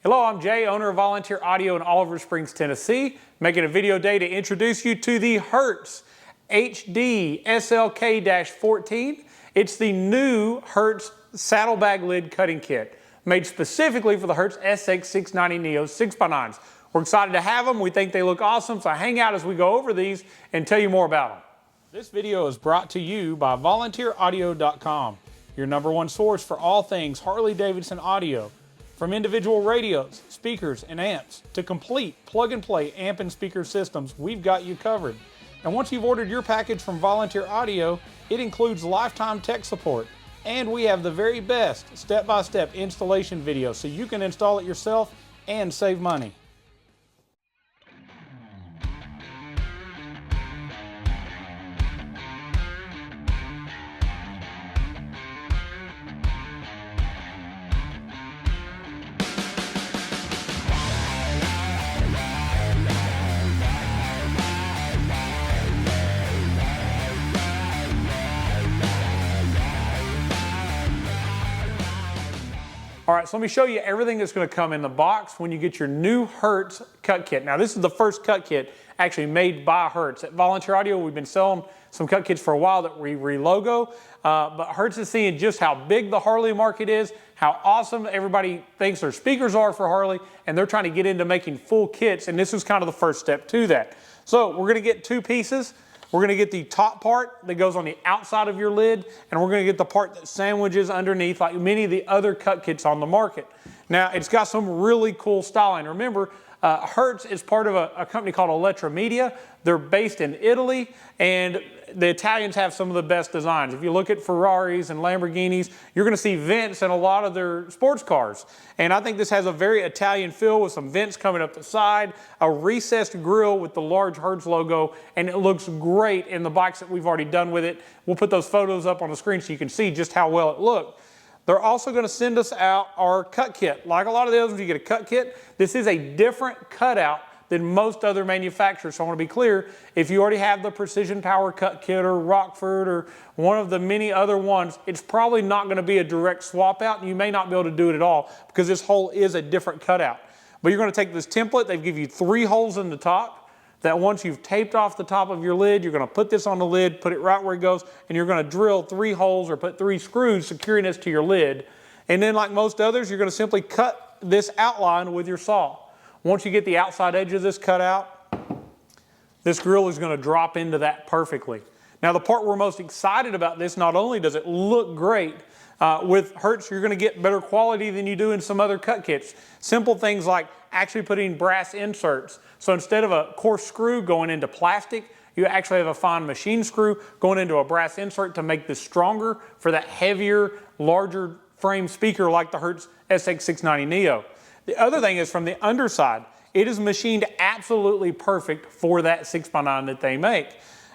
Hello, I'm Jay, owner of Volunteer Audio in Oliver Springs, Tennessee, making a video today to introduce you to the Hertz HDSLK-14. It's the new Hertz saddlebag lid cutting kit, made specifically for the Hertz SX690 Neo 6x9s. We're excited to have them. We think they look awesome, so hang out as we go over these and tell you more about them. This video is brought to you by VolunteerAudio.com, your #1 source for all things Harley Davidson audio. From individual radios, speakers, and amps to complete plug-and-play amp and speaker systems, we've got you covered. And once you've ordered your package from Volunteer Audio, it includes lifetime tech support. And we have the very best step-by-step installation video so you can install it yourself and save money. All right, so let me show you everything that's going to come in the box when you get your new Hertz Cut Kit. Now, this is the first cut kit actually made by Hertz. At Volunteer Audio, we've been selling some cut kits for a while that we re-logo, but Hertz is seeing just how big the Harley market is, how awesome everybody thinks their speakers are for Harley, and they're trying to get into making full kits, and this is kind of the first step to that. So we're going to get two pieces. We're going to get the top part that goes on the outside of your lid, and we're going to get the part that sandwiches underneath like many of the other cut kits on the market. Now, it's got some really cool styling. Remember, Hertz is part of a company called Electromedia. They're based in Italy, and the Italians have some of the best designs. If you look at Ferraris and Lamborghinis, you're going to see vents in a lot of their sports cars. And I think this has a very Italian feel with some vents coming up the side, a recessed grille with the large Hertz logo, and it looks great in the bikes that we've already done with it. We'll put those photos up on the screen so you can see just how well it looked. They're also going to send us out our cut kit. Like a lot of the others, you get a cut kit. This is a different cutout than most other manufacturers. So I want to be clear, if you already have the Precision Power Cut Kit or Rockford or one of the many other ones, it's probably not going to be a direct swap out, and you may not be able to do it at all because this hole is a different cutout. But you're going to take this template. They give you 3 holes in the top that once you've taped off the top of your lid, you're going to put this on the lid, put it right where it goes, and you're going to drill 3 holes or put 3 screws securing this to your lid. And then like most others, you're going to simply cut this outline with your saw. Once you get the outside edge of this cut out, this grill is going to drop into that perfectly. Now, the part we're most excited about this, not only does it look great, with Hertz, you're going to get better quality than you do in some other cut kits. Simple things like actually putting brass inserts. So instead of a coarse screw going into plastic, you actually have a fine machine screw going into a brass insert to make this stronger for that heavier, larger frame speaker like the Hertz SX690 Neo. The other thing is from the underside, it is machined absolutely perfect for that 6x9 that they make.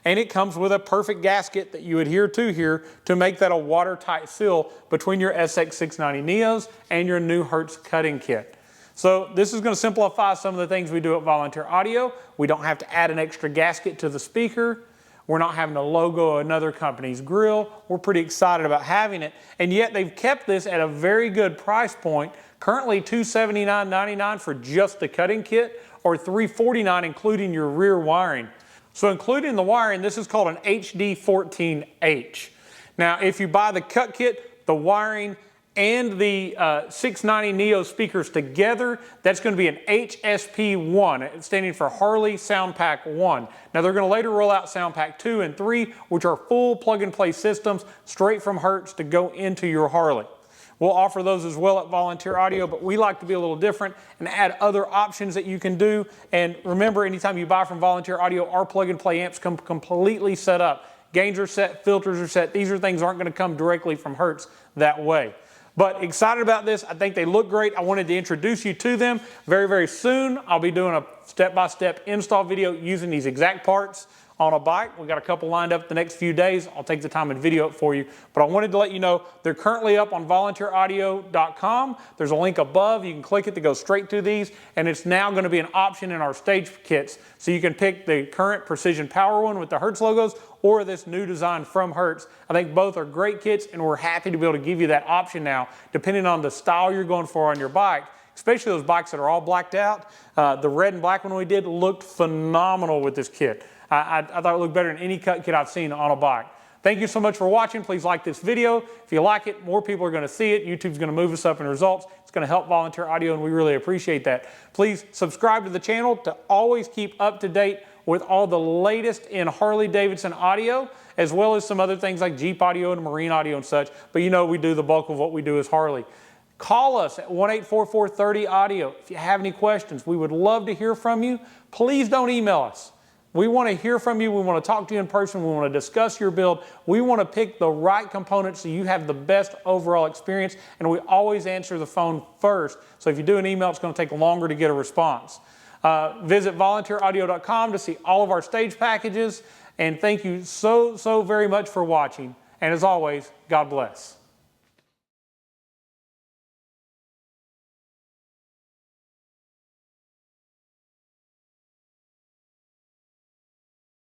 And it comes with a perfect gasket that you adhere to here to make that a watertight seal between your SX690 Neos and your new Hertz cutting kit. So this is going to simplify some of the things we do at Volunteer Audio. We don't have to add an extra gasket to the speaker. We're not having to logo another company's grill. We're pretty excited about having it. And yet they've kept this at a very good price point. Currently $279.99 for just the cutting kit, or $349 including your rear wiring. So including the wiring, this is called an HD14H. Now, if you buy the cut kit, the wiring, and the 690 Neo speakers together, that's going to be an HSP1, standing for Harley Sound Pack 1. Now, they're going to later roll out Sound Pack 2 and 3, which are full plug-and-play systems straight from Hertz to go into your Harley. We'll offer those as well at Volunteer Audio, but we like to be a little different and add other options that you can do. And remember, anytime you buy from Volunteer Audio, our plug-and-play amps come completely set up. Gains are set, filters are set. These are things that aren't going to come directly from Hertz that way. But excited about this. I think they look great. I wanted to introduce you to them. Very, very soon, I'll be doing a step-by-step install video using these exact parts on a bike. We've got a couple lined up the next few days. I'll take the time and video it for you. But I wanted to let you know they're currently up on volunteeraudio.com. There's a link above. You can click it to go straight to these. And it's now going to be an option in our stage kits. So you can pick the current Precision Power one with the Hertz logos or this new design from Hertz. I think both are great kits, and we're happy to be able to give you that option now, depending on the style you're going for on your bike. especially those bikes that are all blacked out. The red and black one we did looked phenomenal with this kit. I thought it looked better than any cut kit I've seen on a bike. Thank you so much for watching. Please like this video. If you like it, more people are going to see it. YouTube's going to move us up in results. It's going to help Volunteer Audio, and we really appreciate that. Please subscribe to the channel to always keep up to date with all the latest in Harley Davidson audio, as well as some other things like Jeep audio and marine audio and such. But you know we do the bulk of what we do is Harley. Call us at 1-844-30-AUDIO if you have any questions. We would love to hear from you. Please don't email us. We want to hear from you. We want to talk to you in person. We want to discuss your build. We want to pick the right components so you have the best overall experience. And we always answer the phone first. So if you do an email, it's going to take longer to get a response. Visit volunteeraudio.com to see all of our stage packages. And thank you so very much for watching. And as always, God bless.